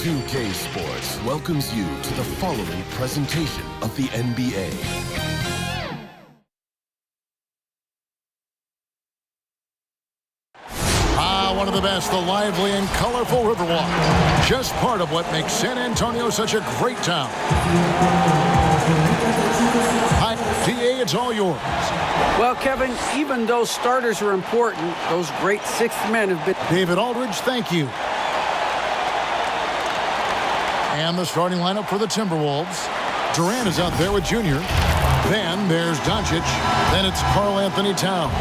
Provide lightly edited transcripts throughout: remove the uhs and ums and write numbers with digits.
2K Sports welcomes you to the following presentation of the NBA. One of the best, the lively and colorful Riverwalk. Just part of what makes San Antonio such a great town. Hi, TA, it's all yours. Well, Kevin, even though starters are important, those great sixth men have been... David Aldridge, thank you. And the starting lineup for the Timberwolves. Durant is out there with Junior. Then there's Doncic. Then it's Karl Anthony Towns.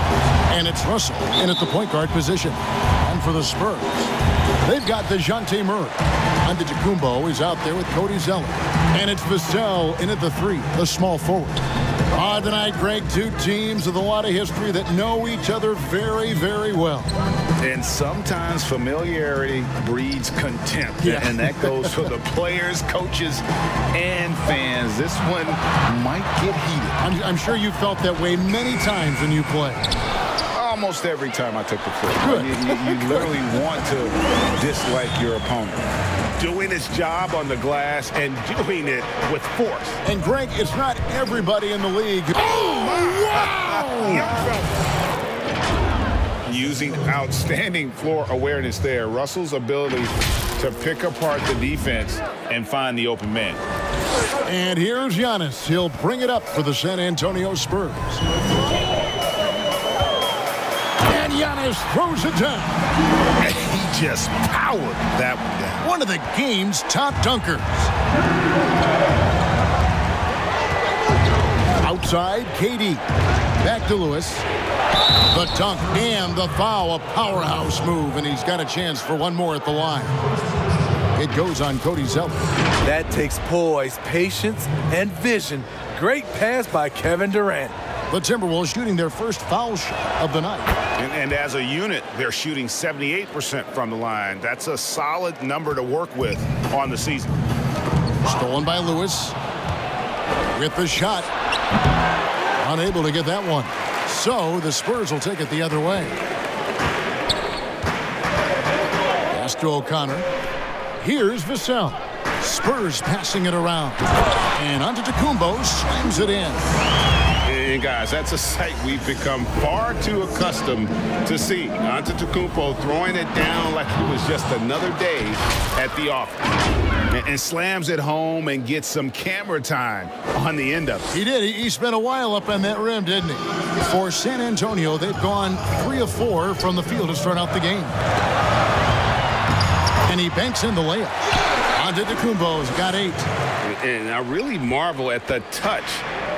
And it's Russell in at the point guard position. And for the Spurs, they've got DeJounte Murray. Antetokounmpo is out there with Cody Zeller. And it's Vassell in at the 3, the small forward. Tonight, Greg, two teams with a lot of history that know each other very, very well. And sometimes familiarity breeds contempt. Yeah. And that goes for the players, coaches, and fans. This one might get heated. I'm sure you felt that way many times when you play. Almost every time I took the floor. Good. You literally want to dislike your opponent. Doing his job on the glass and doing it with force. And Greg, it's not everybody in the league. Oh, wow! Using outstanding floor awareness there. Russell's ability to pick apart the defense and find the open man. And here's Giannis. He'll bring it up for the San Antonio Spurs. And Giannis throws it down. He just powered that one down. One of the game's top dunkers. Outside, KD. Back to Lewis. The dunk and the foul, a powerhouse move, and he's got a chance for one more at the line. It goes on Cody Zeller. That takes poise, patience, and vision. Great pass by Kevin Durant. The Timberwolves shooting their first foul shot of the night. And as a unit, they're shooting 78% from the line. That's a solid number to work with on the season. Stolen by Lewis. With the shot. Unable to get that one. So the Spurs will take it the other way. Pass to O'Connor. Here's Vassell. Spurs passing it around. And Antetokounmpo slams it in. And guys, that's a sight we've become far too accustomed to see. Antetokounmpo throwing it down like it was just another day at the office. And slams it home and gets some camera time on the end of it. He did. He spent a while up on that rim, didn't he? For San Antonio, they've gone 3 of 4 from the field to start out the game. And he banks in the layup. Antetokounmpo's got 8. And I really marvel at the touch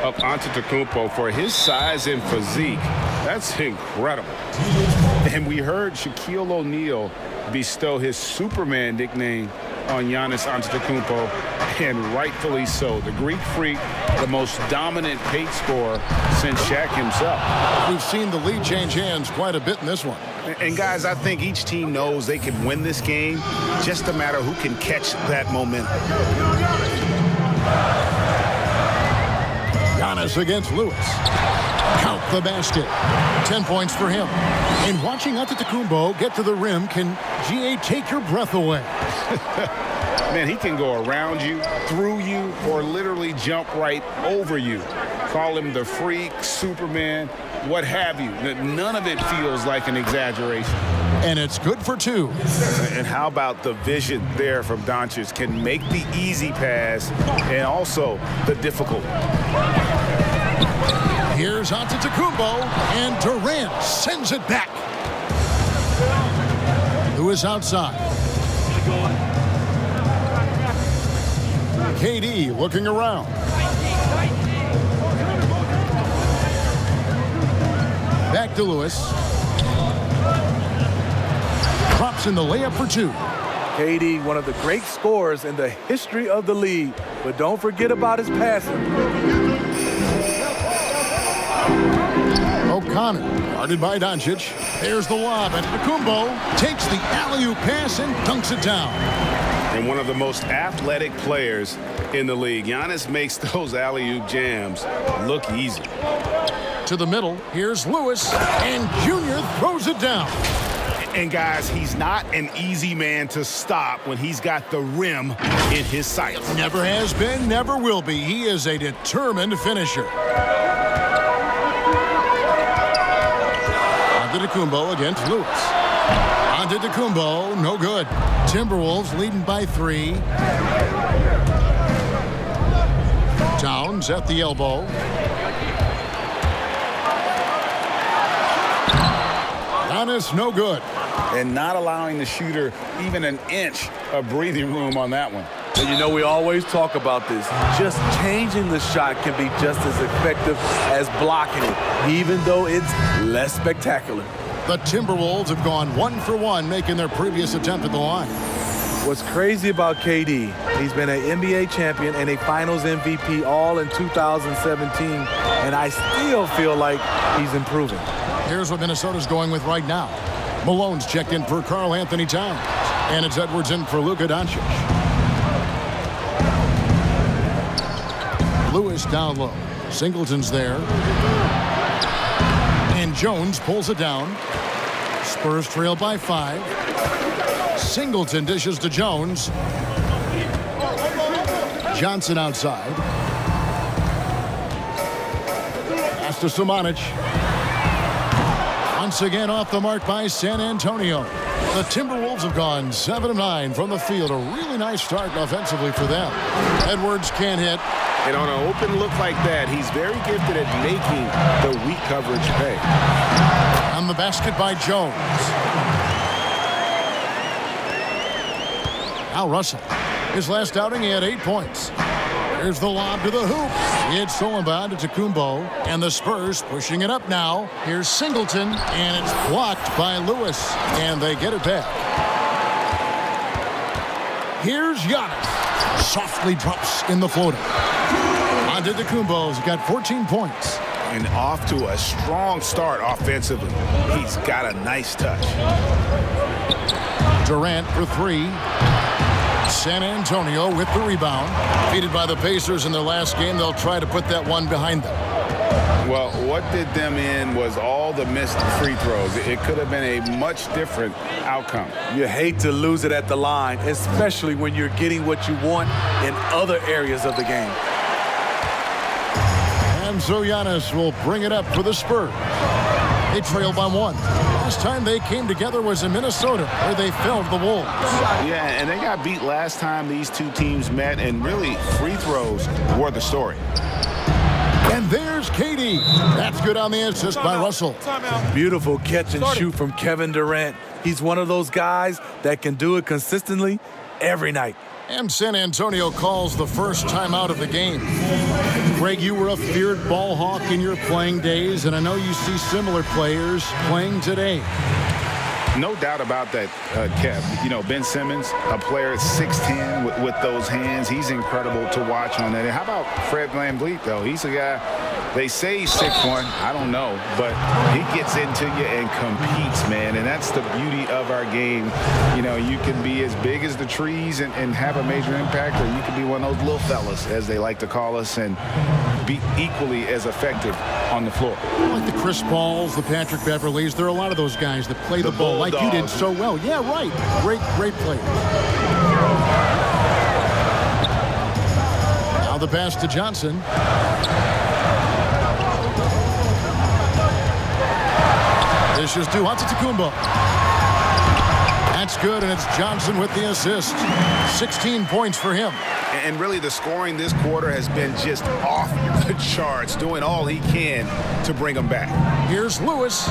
of Antetokounmpo for his size and physique. That's incredible. And we heard Shaquille O'Neal bestow his Superman nickname on Giannis Antetokounmpo, and rightfully so. The Greek freak, the most dominant paint scorer since Shaq himself. We've seen the lead change hands quite a bit in this one. And guys, I think each team knows they can win this game, just a matter who can catch that momentum. Giannis against Lewis. Count the basket. 10 points for him. And watching Antetokounmpo get to the rim can, GA, take your breath away. Man, he can go around you, through you, or literally jump right over you. Call him the freak, Superman, what have you. None of it feels like an exaggeration. And it's good for 2. And how about the vision there from Doncic? Can make the easy pass and also the difficult. Here's Antetokounmpo, and Durant sends it back. Lewis outside. KD looking around. Back to Lewis. Drops in the layup for 2. KD, one of the great scorers in the history of the league. But don't forget about his passing. O'Connor, guarded by Doncic. There's the lob, and Antetokounmpo takes the alley-oop pass and dunks it down. And one of the most athletic players in the league. Giannis makes those alley-oop jams look easy. To the middle, here's Lewis, and Junior throws it down. And, guys, he's not an easy man to stop when he's got the rim in his sights. Never has been, never will be. He is a determined finisher. Antetokounmpo against Lewis. Antetokounmpo, no good. Timberwolves leading by 3. Towns at the elbow. Giannis, no good. And not allowing the shooter even an inch of breathing room on that one. And you know, we always talk about this. Just changing the shot can be just as effective as blocking it, even though it's less spectacular. The Timberwolves have gone 1 for 1, making their previous attempt at the line. What's crazy about KD, he's been an NBA champion and a Finals MVP all in 2017, and I still feel like he's improving. Here's what Minnesota's going with right now. Malone's checked in for Karl Anthony Towns, and it's Edwards in for Luka Doncic. Lewis down low. Singleton's there. And Jones pulls it down. Spurs trail by 5. Singleton dishes to Jones. Johnson outside. Pass to Samanic. Once again off the mark by San Antonio. The Timberwolves have gone 7 of 9 from the field. A really nice start offensively for them. Edwards can't hit. And on an open look like that, he's very gifted at making the weak coverage pay. On the basket by Jones. Now Russell. His last outing, he had 8 points. Here's the lob to the hoop. It's stolen by Antetokounmpo, and the Spurs pushing it up now. Here's Singleton, and it's blocked by Lewis, and they get it back. Here's Giannis. Softly drops in the floater. Antetokounmpo's got 14 points. And off to a strong start offensively. He's got a nice touch. Durant for 3. San Antonio with the rebound. Defeated by the Pacers in their last game. They'll try to put that one behind them. Well, what did them in was all the missed free throws. It could have been a much different outcome. You hate to lose it at the line, especially when you're getting what you want in other areas of the game. And so Giannis will bring it up for the Spurs. They trail by 1. Last time they came together was in Minnesota, where they fell to the Wolves. Yeah, and they got beat last time these two teams met, and really free throws were the story. And there's KD. That's good on the assist by Russell. Beautiful catch and shoot from Kevin Durant. He's one of those guys that can do it consistently every night. And San Antonio calls the first timeout of the game. Greg, you were a feared ball hawk in your playing days, and I know you see similar players playing today. No doubt about that, Kev. You know, Ben Simmons, a player at 6'10" with those hands. He's incredible to watch on that. And how about Fred VanVleet, though? He's a guy, they say he's 6'1". I don't know. But he gets into you and competes, man. And that's the beauty of our game. You know, you can be as big as the trees and have a major impact, or you can be one of those little fellas, as they like to call us, and be equally as effective on the floor. Like the Chris Pauls, the Patrick Beverleys, there are a lot of those guys that play the ball like you did so well. Yeah, right. Great players. Now the pass to Johnson. This is to Antetokounmpo. That's good, and it's Johnson with the assist. 16 points for him. And really, the scoring this quarter has been just off the charts, doing all he can to bring them back. Here's Lewis.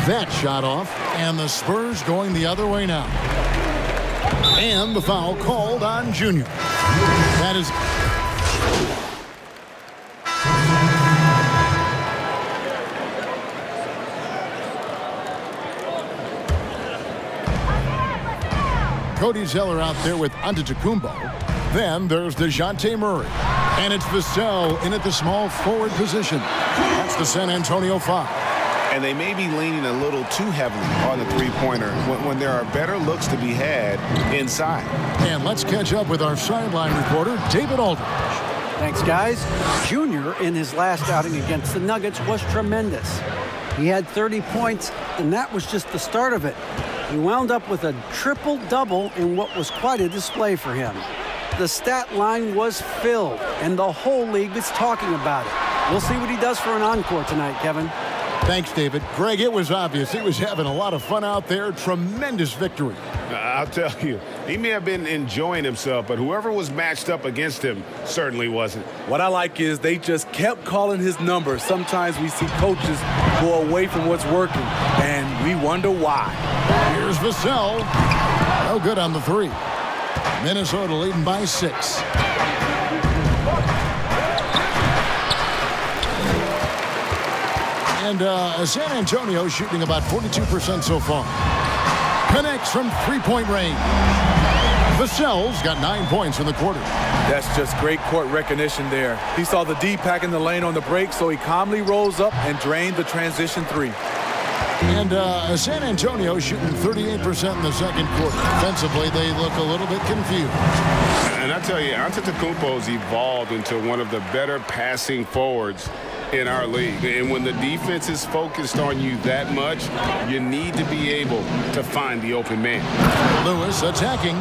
That shot off, and the Spurs going the other way now. And the foul called on Junior. That is... Cody Zeller out there with Antetokounmpo. Then there's DeJounte Murray. And it's Vassell in at the small forward position. That's the San Antonio foul. And they may be leaning a little too heavily on the three-pointer when there are better looks to be had inside. And let's catch up with our sideline reporter, David Aldridge. Thanks, guys. Junior, in his last outing against the Nuggets, was tremendous. He had 30 points, and that was just the start of it. He wound up with a triple-double in what was quite a display for him. The stat line was filled, and the whole league is talking about it. We'll see what he does for an encore tonight, Kevin. Thanks, David. Greg, it was obvious he was having a lot of fun out there. Tremendous victory. I'll tell you, he may have been enjoying himself, but whoever was matched up against him certainly wasn't. What I like is they just kept calling his number. Sometimes we see coaches go away from what's working, and we wonder why. Here's Vassell. No good on the three. Minnesota leading by 6. And San Antonio shooting about 42% so far. Connects from three-point range. Vassell's got 9 points in the quarter. That's just great court recognition there. He saw the D packing the lane on the break, so he calmly rose up and drained the transition three. And San Antonio shooting 38% in the second quarter. Defensively, they look a little bit confused. And I tell you, Antetokounmpo's evolved into one of the better passing forwards in our league. And when the defense is focused on you that much, you need to be able to find the open man. Lewis attacking.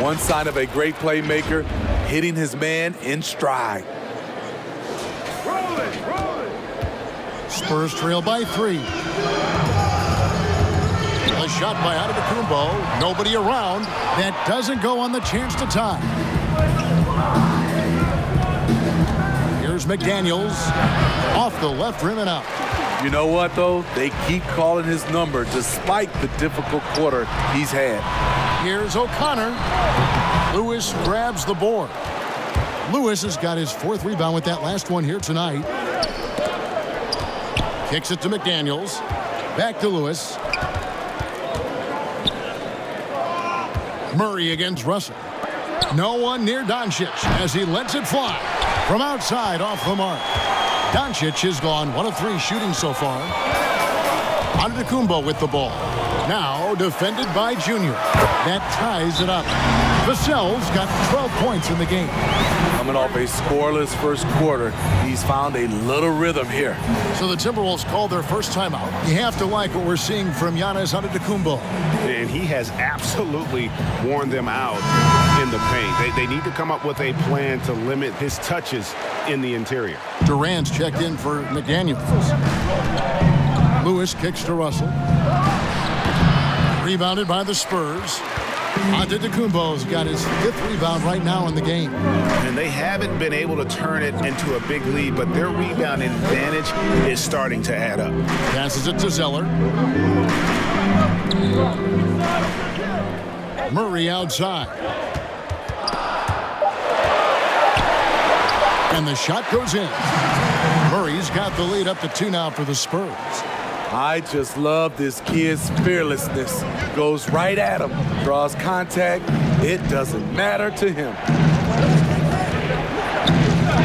One sign of a great playmaker, hitting his man in stride. Spurs trail by 3. A shot by Antetokounmpo. Nobody around. That doesn't go on the chance to tie. Here's McDaniels. Off the left rim and out. You know what, though? They keep calling his number despite the difficult quarter he's had. Here's O'Connor. Lewis grabs the board. Lewis has got his 4th rebound with that last one here tonight. Kicks it to McDaniels. Back to Lewis. Murray against Russell. No one near Doncic as he lets it fly. From outside off the mark. Doncic has gone 1 of 3 shooting so far. Antetokounmpo with the ball. Now defended by Junior. That ties it up. Vassell's got 12 points in the game. Coming off a scoreless first quarter, he's found a little rhythm here. So the Timberwolves called their first timeout. You have to like what we're seeing from Giannis Antetokounmpo. And he has absolutely worn them out in the paint. They need to come up with a plan to limit his touches in the interior. Durant's checked in for McDaniels. Lewis kicks to Russell. Rebounded by the Spurs. Antetokounmpo's got his 5th rebound right now in the game. And they haven't been able to turn it into a big lead, but their rebound advantage is starting to add up. Passes it to Zeller. Murray outside. And the shot goes in. Murray's got the lead up to 2 now for the Spurs. I just love this kid's fearlessness. Goes right at him, draws contact. It doesn't matter to him.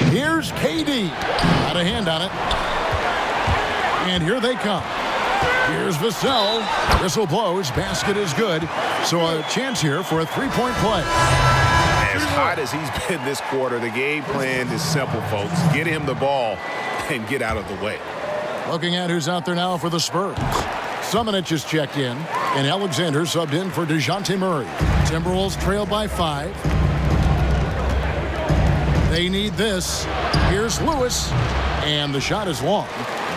Here's KD. Got a hand on it. And here they come. Here's Vassell. Whistle blows. Basket is good. So a chance here for a 3-point play. As hot as he's been this quarter, the game plan is simple, folks. Get him the ball and get out of the way. Looking at who's out there now for the Spurs. Summonich is checked in, and Alexander subbed in for DeJounte Murray. Timberwolves trail by 5. They need this. Here's Lewis, and the shot is long.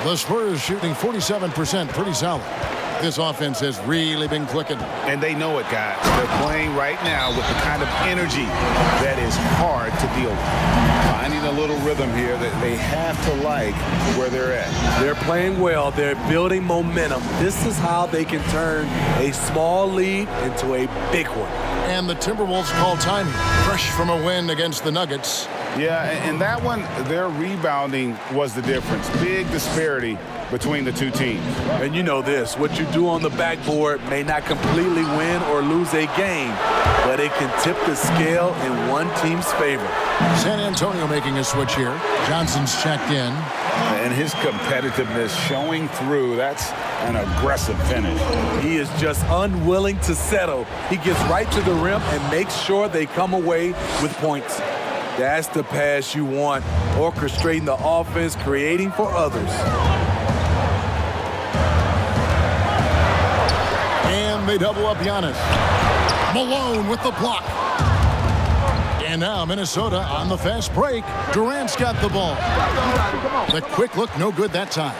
The Spurs shooting 47%, pretty solid. This offense has really been clicking. And they know it, guys. They're playing right now with the kind of energy that is hard to deal with. Finding a little rhythm here that they have to like where they're at. They're playing well. They're building momentum. This is how they can turn a small lead into a big one. And the Timberwolves call timing. Fresh from a win against the Nuggets. Yeah, and that one, their rebounding was the difference. Big disparity between the two teams. And you know this, what you do on the backboard may not completely win or lose a game, but it can tip the scale in one team's favor. San Antonio making a switch here. Johnson's checked in. And his competitiveness showing through. That's an aggressive finish. He is just unwilling to settle. He gets right to the rim and makes sure they come away with points. That's the pass you want, orchestrating the offense, creating for others. And they double up Giannis. Malone with the block. And now Minnesota on the fast break. Durant's got the ball. The quick look, no good that time.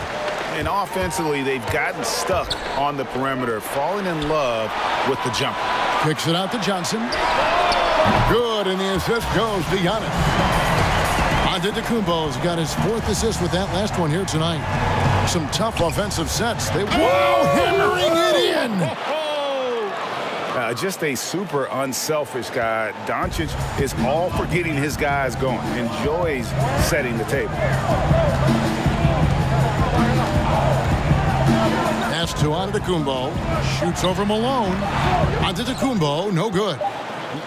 And offensively, they've gotten stuck on the perimeter, falling in love with the jumper. Kicks it out to Johnson. Good, and the assist goes to Giannis. Antetokounmpo's got his 4th assist with that last one here tonight. Some tough offensive sets. Hammering it in. Just a super unselfish guy. Doncic is all for getting his guys going. Enjoys setting the table. Pass to Antetokounmpo. Shoots over Malone. Antetokounmpo, no good.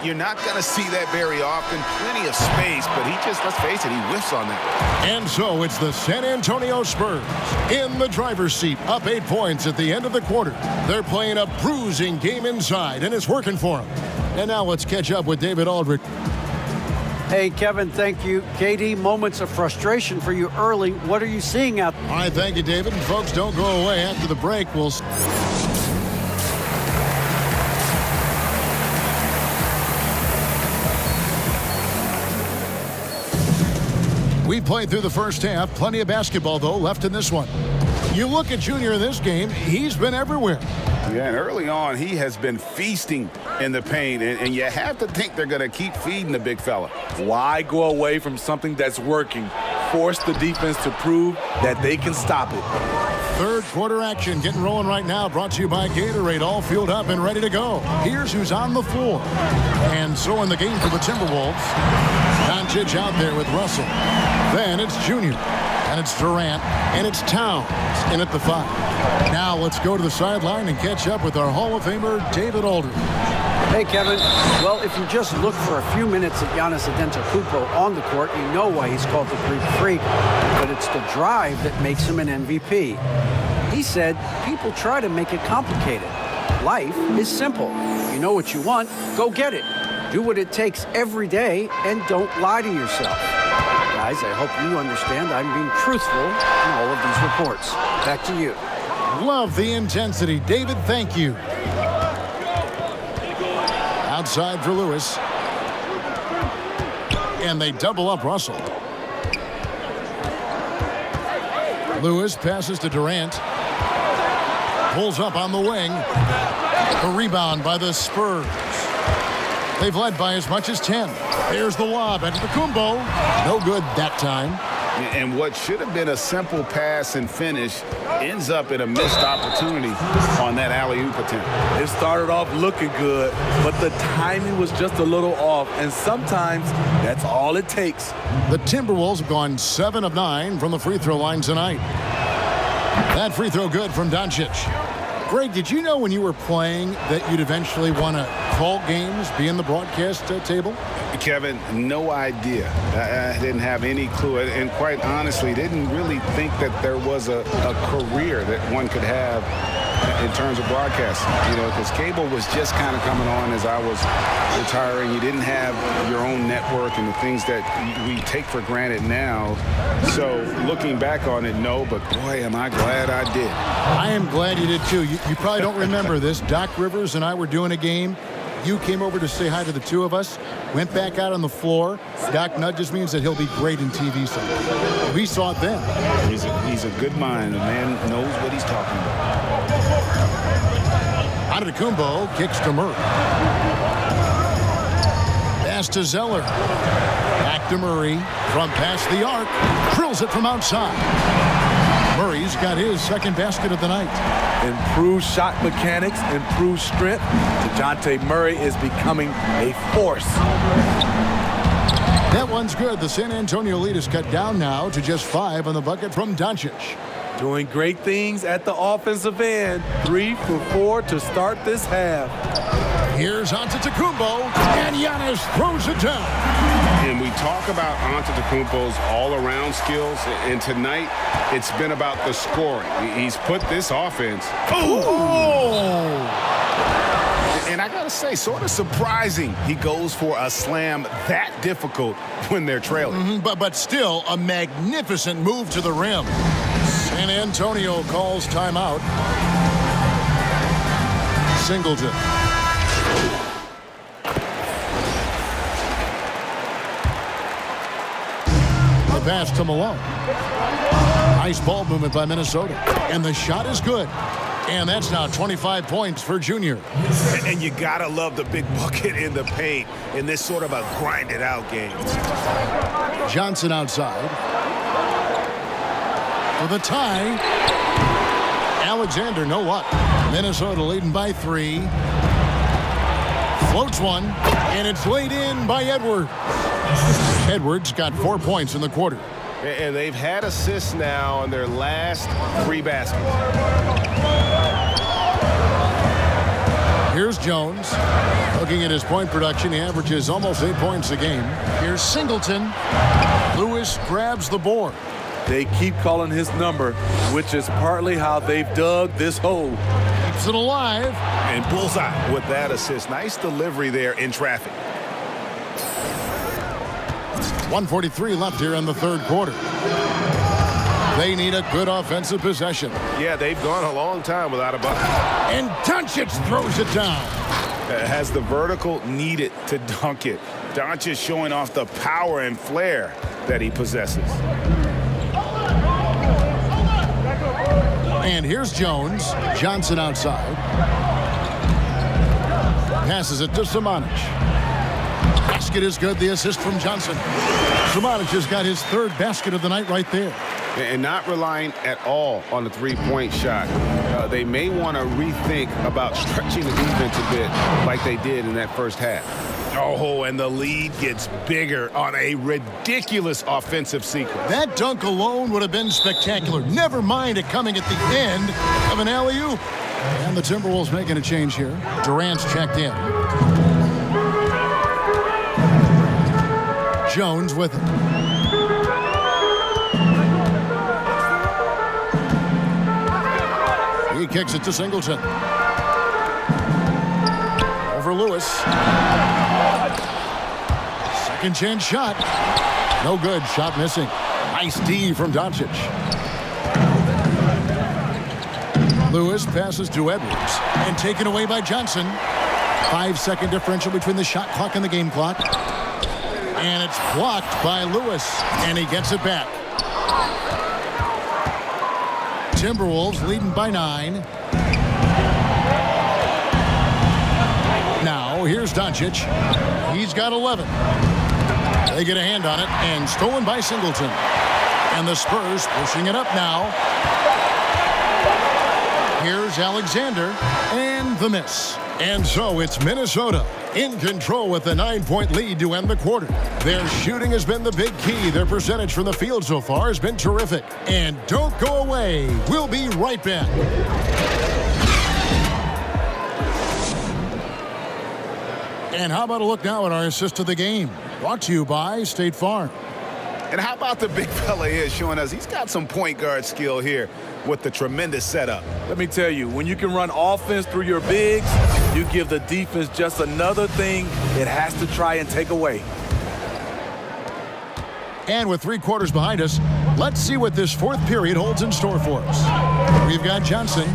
You're not going to see that very often. Plenty of space, but he just, let's face it, he whiffs on that. And so it's the San Antonio Spurs in the driver's seat, up 8 points at the end of the quarter. They're playing a bruising game inside, and it's working for them. And now let's catch up with David Aldridge. Hey, Kevin, thank you. KD, moments of frustration for you early. What are you seeing out there? All right, thank you, David. And folks, don't go away. After the break, we'll... We played through the first half. Plenty of basketball, though, left in this one. You look at Junior in this game, he's been everywhere. Yeah, and early on, he has been feasting in the paint, and you have to think they're going to keep feeding the big fella. Why go away from something that's working? Force the defense to prove that they can stop it. Third quarter action getting rolling right now, brought to you by Gatorade, all fueled up and ready to go. Here's who's on the floor. And so in the game for the Timberwolves, Doncic out there with Russell. Then it's Junior, and it's Durant, and it's Towns in at the 5. Now let's go to the sideline and catch up with our Hall of Famer, David Aldridge. Hey, Kevin. Well, if you just look for a few minutes of Giannis Antetokounmpo on the court, you know why he's called the Greek Freak. But it's the drive that makes him an MVP. He said, people try to make it complicated. Life is simple. You know what you want, go get it. Do what it takes every day, and don't lie to yourself. Guys, I hope you understand I'm being truthful in all of these reports. Back to you. Love the intensity. David, thank you. Outside for Lewis. And they double up Russell. Lewis passes to Durant. Pulls up on the wing. A rebound by the Spurs. They've led by as much as 10. There's the lob into the Kumbo. No good that time. And what should have been a simple pass and finish ends up in a missed opportunity on that alley-oop attempt. It started off looking good, but the timing was just a little off, and sometimes that's all it takes. The Timberwolves have gone 7 of 9 from the free throw line tonight. That free throw good from Doncic. Greg, did you know when you were playing that you'd eventually want to call games, be in the broadcast table? Kevin, no idea. I didn't have any clue, and quite honestly, didn't really think that there was a career that one could have in terms of broadcasting. You know, because cable was just kind of coming on as I was retiring. You didn't have your own network and the things that we take for granted now. So looking back on it, no, but boy, am I glad I did. I am glad you did too. You probably don't remember this. Doc Rivers and I were doing a game. You came over to say hi to the two of us, went back out on the floor. Doc nudges me and said he'll be great in TV someday. We saw it then. He's a good mind. The man knows what he's talking about. Antetokounmpo kicks to Murray. Pass to Zeller. Back to Murray from past the arc. Drills it from outside. Murray's got his second basket of the night. Improved shot mechanics, improved strength. DeJounte Murray is becoming a force. That one's good. The San Antonio lead is cut down now to just 5 on the bucket from Doncic. Doing great things at the offensive end. 3 for 4 to start this half. Here's Antetokounmpo, and Giannis throws it down. And we talk about Antetokounmpo's all-around skills, and tonight it's been about the scoring. He's put this offense. Oh! And I gotta say, sort of surprising he goes for a slam that difficult when they're trailing. But still a magnificent move to the rim. San Antonio calls timeout. Singleton. The pass to Malone. Nice ball movement by Minnesota. And the shot is good. And that's now 25 points for Junior. And you gotta love the big bucket in the paint in this sort of a grinded-out game. Johnson outside. For the tie. Alexander, no luck. Minnesota leading by 3. Floats one, and it's laid in by Edwards. Edwards got 4 points in the quarter. And they've had assists now in their last 3 baskets. Here's Jones. Looking at his point production, he averages almost 8 points a game. Here's Singleton. Lewis grabs the board. They keep calling his number, which is partly how they've dug this hole. Keeps it alive. And bullseye with that assist. Nice delivery there in traffic. 1:43 left here in the third quarter. They need a good offensive possession. Yeah, they've gone a long time without a bucket. And Doncic throws it down. Has the vertical needed to dunk it. Doncic showing off the power and flair that he possesses. And here's Jones. Johnson outside. Passes it to Samanic. Basket is good. The assist from Johnson. Samanic has got his 3rd basket of the night right there. And not relying at all on the three-point shot. They may want to rethink about stretching the defense a bit like they did in that first half. Oh, and the lead gets bigger on a ridiculous offensive sequence. That dunk alone would have been spectacular. Never mind it coming at the end of an alley-oop. And the Timberwolves making a change here. Durant's checked in. Jones with it. He kicks it to Singleton. Over Lewis. Second chance shot. No good. Shot missing. Nice D from Doncic. Lewis passes to Edwards. And taken away by Johnson. 5-second differential between the shot clock and the game clock. And it's blocked by Lewis. And he gets it back. Timberwolves leading by 9. Now, here's Doncic. He's got 11. They get a hand on it, and stolen by Singleton. And the Spurs pushing it up now. Here's Alexander, and the miss. And so it's Minnesota in control with a 9-point lead to end the quarter. Their shooting has been the big key. Their percentage from the field so far has been terrific. And don't go away. We'll be right back. And how about a look now at our assist of the game? Brought to you by State Farm. And how about the big fella here showing us he's got some point guard skill here with the tremendous setup. Let me tell you, when you can run offense through your bigs, you give the defense just another thing it has to try and take away. And with 3 quarters behind us, let's see what this 4th period holds in store for us. We've got Johnson.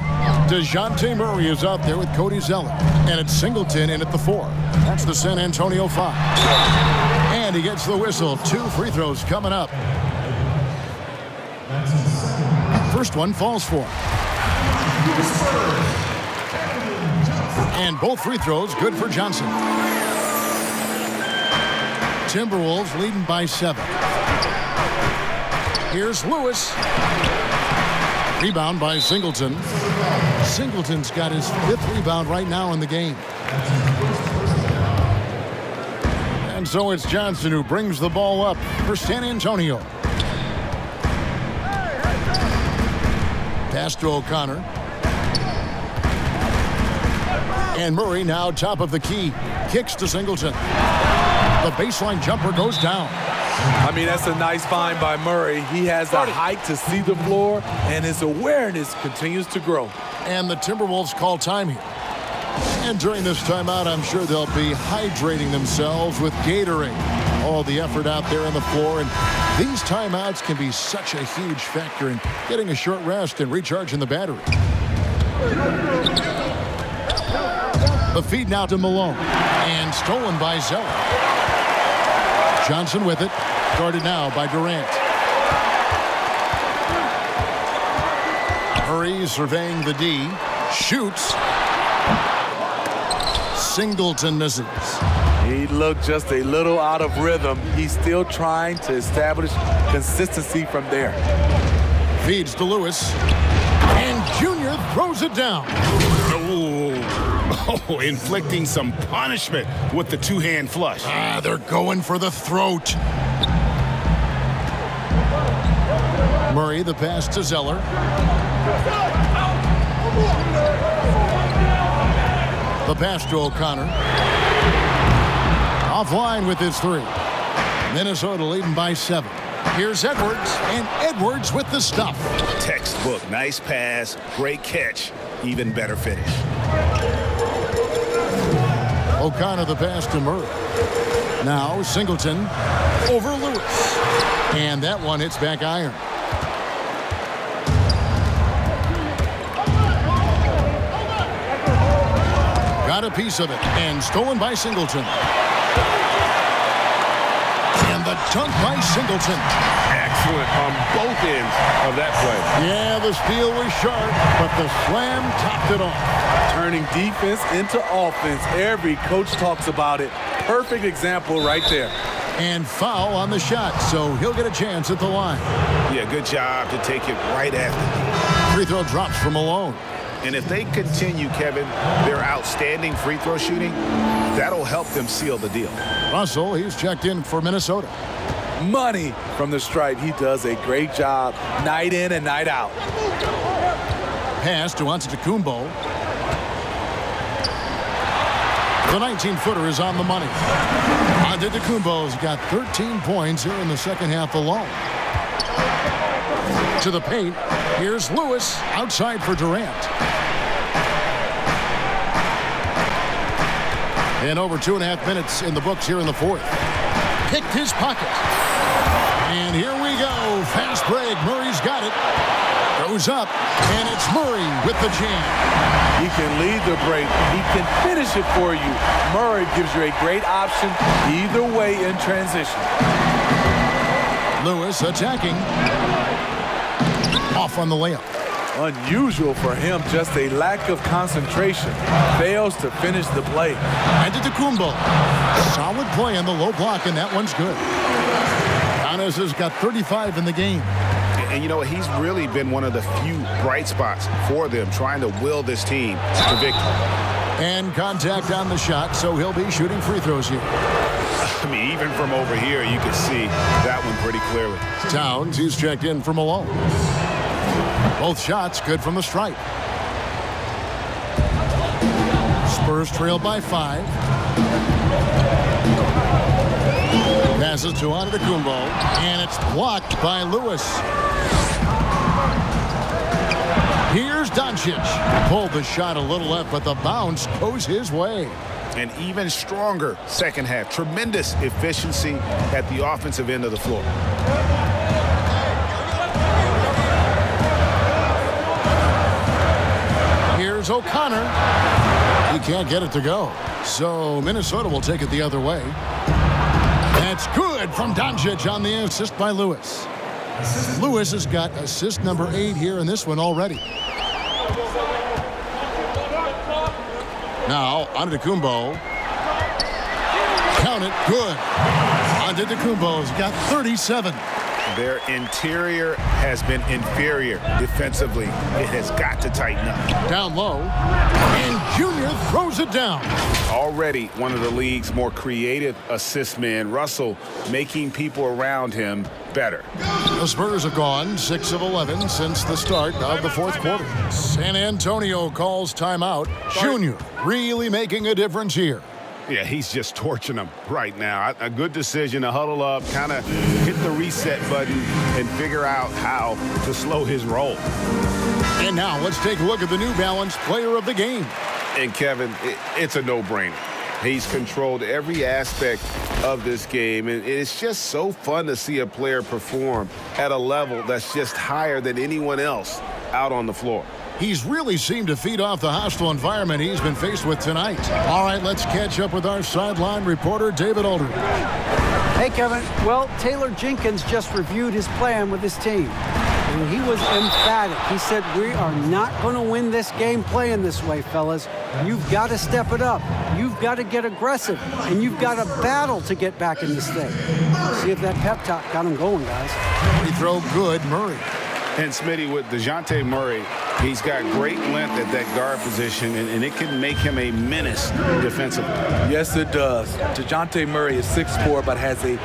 DeJounte Murray is out there with Cody Zeller. And it's Singleton in at the 4. That's the San Antonio 5. And he gets the whistle. 2 free throws coming up. First one falls for him. And both free throws good for Johnson. Timberwolves leading by 7. Here's Lewis. Rebound by Singleton. Singleton's got his 5th rebound right now in the game. And so it's Johnson who brings the ball up for San Antonio. Pass to O'Connor. And Murray now top of the key. Kicks to Singleton. The baseline jumper goes down. I mean, that's a nice find by Murray. He has the height to see the floor, and his awareness continues to grow. And the Timberwolves call time here. And during this timeout, I'm sure they'll be hydrating themselves with Gatorade. All the effort out there on the floor, and these timeouts can be such a huge factor in getting a short rest and recharging the battery. The feed now to Malone. And stolen by Zeller. Johnson with it. Guarded now by Durant. Murray surveying the D. Shoots. Singleton misses. He looked just a little out of rhythm. He's still trying to establish consistency from there. Feeds to Lewis. And Junior throws it down. Oh, inflicting some punishment with the two-hand flush. They're going for the throat. Murray, the pass to Zeller. The pass to O'Connor. Offline with his three. Minnesota leading by 7. Here's Edwards, and Edwards with the stuff. Textbook. Nice pass. Great catch. Even better finish. O'Connor the pass to Murray. Now Singleton over Lewis. And that one hits back iron. Got a piece of it, and stolen by Singleton. And the dunk by Singleton. Excellent on both ends of that play. Yeah, the steal was sharp, but the slam topped it off. Turning defense into offense. Every coach talks about it. Perfect example right there. And foul on the shot, so he'll get a chance at the line. Yeah, good job to take it right after. Free throw drops from Malone. And if they continue, Kevin, their outstanding free throw shooting, that'll help them seal the deal. Russell, he's checked in for Minnesota. Money from the stripe. He does a great job night in and night out. Pass to Antetokounmpo. The 19-footer is on the money. Antetokounmpo's got 13 points here in the second half alone. To the paint. Here's Lewis outside for Durant. And over 2.5 minutes in the books here in the fourth. Picked his pocket. And here we go. Fast break. Murray's got it. Goes up. And it's Murray with the jam. He can lead the break. He can finish it for you. Murray gives you a great option either way in transition. Lewis attacking. Off on the layup. Unusual for him, just a lack of concentration. Fails to finish the play. Antetokounmpo. Solid play on the low block, and that one's good. Giannis has got 35 in the game. And you know what? He's really been one of the few bright spots for them, trying to will this team to victory. And contact on the shot, so he'll be shooting free throws here. I mean, even from over here, you can see that one pretty clearly. Towns, he's checked in for Malone. Both shots good from the stripe. Spurs trail by 5. Passes to Antetokounmpo, and it's blocked by Lewis. Here's Doncic. Pulled the shot a little left, but the bounce goes his way. An even stronger second half. Tremendous efficiency at the offensive end of the floor. Here's O'Connor. He can't get it to go. So Minnesota will take it the other way. That's good from Doncic on the assist by Lewis. Lewis has got assist number 8 here in this one already. Now, Antetokounmpo. Count it. Good. Antetokounmpo's got 37. Their interior has been inferior defensively. It has got to tighten up. Down low. And Junior throws it down. Already one of the league's more creative assist men. Russell making people around him better. The Spurs have gone 6 of 11 since the start of the fourth quarter. San Antonio calls timeout. Junior really making a difference here. Yeah, he's just torching them right now. A good decision to huddle up, kind of hit the reset button and figure out how to slow his roll. And now let's take a look at the New Balance player of the game. And Kevin, it's a no-brainer. He's controlled every aspect of this game, and it's just so fun to see a player perform at a level that's just higher than anyone else out on the floor. He's really seemed to feed off the hostile environment he's been faced with tonight. All right, let's catch up with our sideline reporter, David Aldridge. Hey, Kevin. Well, Taylor Jenkins just reviewed his plan with his team. And he was emphatic. He said, we are not going to win this game playing this way, fellas. You've got to step it up. You've got to get aggressive. And you've got to battle to get back in this thing. See if that pep talk got him going, guys. Free throw good, Murray. And Smitty, with DeJounte Murray, he's got great length at that guard position, and it can make him a menace defensively. Yes, it does. DeJounte Murray is 6'4", but has a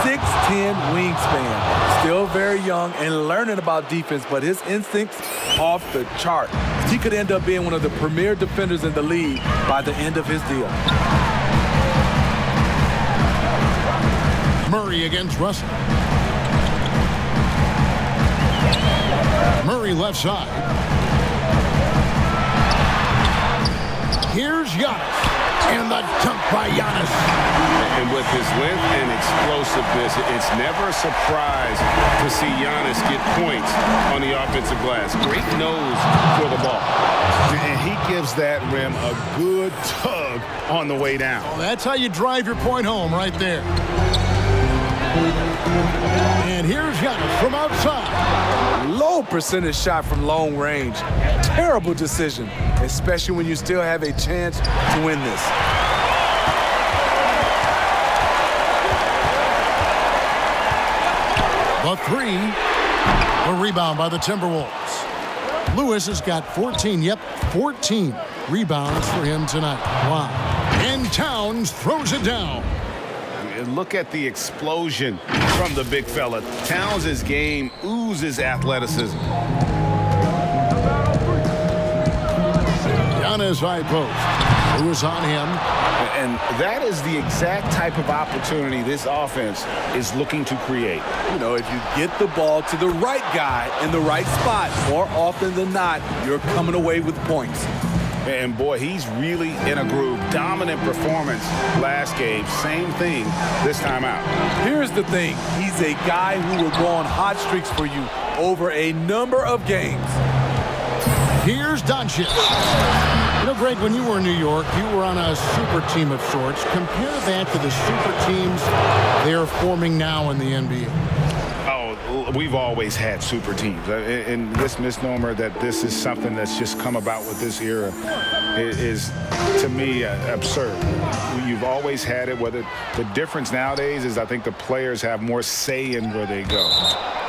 6'10" wingspan. Still very young and learning about defense, but his instincts off the chart. He could end up being one of the premier defenders in the league by the end of his deal. Murray against Russell. Murray left side. Here's Giannis. And the dunk by Giannis. And with his length and explosiveness, it's never a surprise to see Giannis get points on the offensive glass. Great nose for the ball. And he gives that rim a good tug on the way down. Well, that's how you drive your point home right there. And here's Giannis from outside. Low percentage shot from long range. Terrible decision, especially when you still have a chance to win this. The three. A rebound by the Timberwolves. Lewis has got 14. Yep, 14 rebounds for him tonight. Wow. And Towns throws it down. And look at the explosion from the big fella. Towns' game oozes athleticism. Giannis high post. Lewis on him. And that is the exact type of opportunity this offense is looking to create. You know, if you get the ball to the right guy in the right spot, more often than not, you're coming away with points. And boy, he's really in a groove. Dominant performance last game. Same thing this time out. Here's the thing. He's a guy who will go on hot streaks for you over a number of games. Here's Doncic. You know, Greg, when you were in New York, you were on a super team of sorts. Compare that to the super teams they're forming now in the NBA. We've always had super teams. And this misnomer that this is something that's just come about with this era is, to me, absurd. You've always had it. Whether the difference nowadays is I think the players have more say in where they go.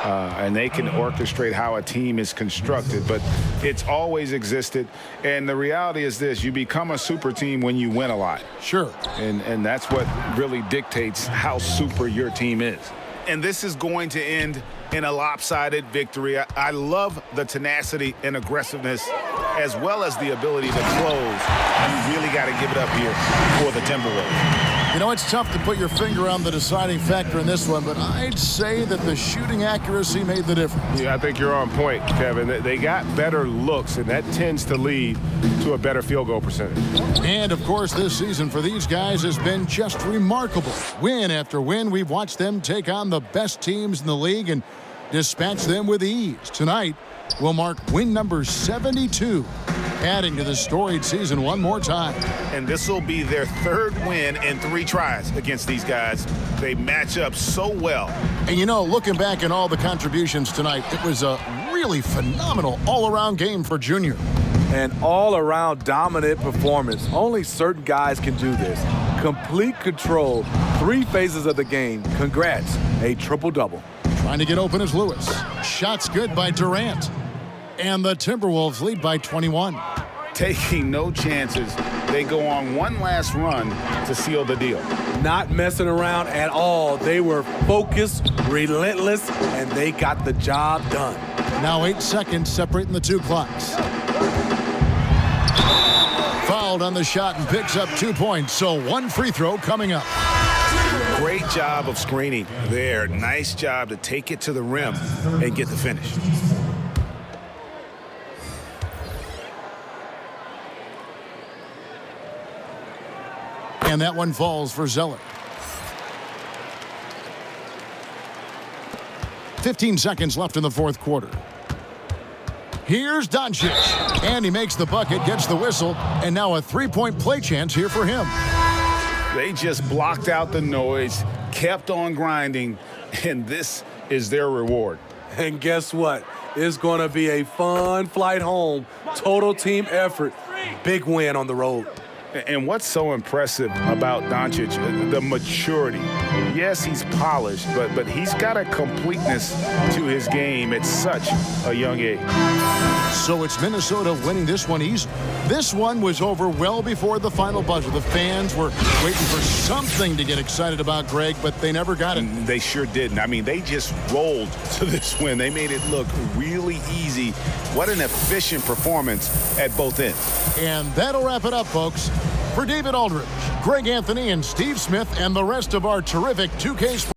And they can orchestrate how a team is constructed. But it's always existed. And the reality is this. You become a super team when you win a lot. Sure. And that's what really dictates how super your team is. And this is going to end in a lopsided victory. I love the tenacity and aggressiveness as well as the ability to close. You really got to give it up here for the Timberwolves. You know, it's tough to put your finger on the deciding factor in this one, but I'd say that the shooting accuracy made the difference. Yeah, I think you're on point, Kevin. They got better looks, and that tends to lead to a better field goal percentage. And, of course, this season for these guys has been just remarkable. Win after win, we've watched them take on the best teams in the league and dispatch them with ease. Tonight will mark win number 72, adding to the storied season one more time. And this will be their third win in 3 tries against these guys. They match up so well. And, you know, looking back at all the contributions tonight, it was a really phenomenal all-around game for Junior. An all-around dominant performance. Only certain guys can do this. Complete control, 3 phases of the game. Congrats, a triple-double. Trying to get open is Lewis. Shots good by Durant. And the Timberwolves lead by 21. Taking no chances. They go on one last run to seal the deal. Not messing around at all. They were focused, relentless, and they got the job done. Now 8 seconds separating the 2 clocks. Fouled on the shot and picks up 2 points. So 1 free throw coming up. Great job of screening there. Nice job to take it to the rim and get the finish. And that one falls for Zeller. 15 seconds left in the 4th quarter. Here's Doncic. And he makes the bucket, gets the whistle, and now a three-point play chance here for him. They just blocked out the noise, kept on grinding, and this is their reward. And guess what? It's going to be a fun flight home. Total team effort. Big win on the road. And what's so impressive about Doncic, the maturity. Yes, he's polished, but he's got a completeness to his game at such a young age. So it's Minnesota winning this one easy. This one was over well before the final buzzer. The fans were waiting for something to get excited about, Greg, but they never got it. They sure didn't. I mean, they just rolled to this win. They made it look really easy. What an efficient performance at both ends. And that'll wrap it up, folks. For David Aldridge, Greg Anthony, and Steve Smith, and the rest of our terrific 2K Sports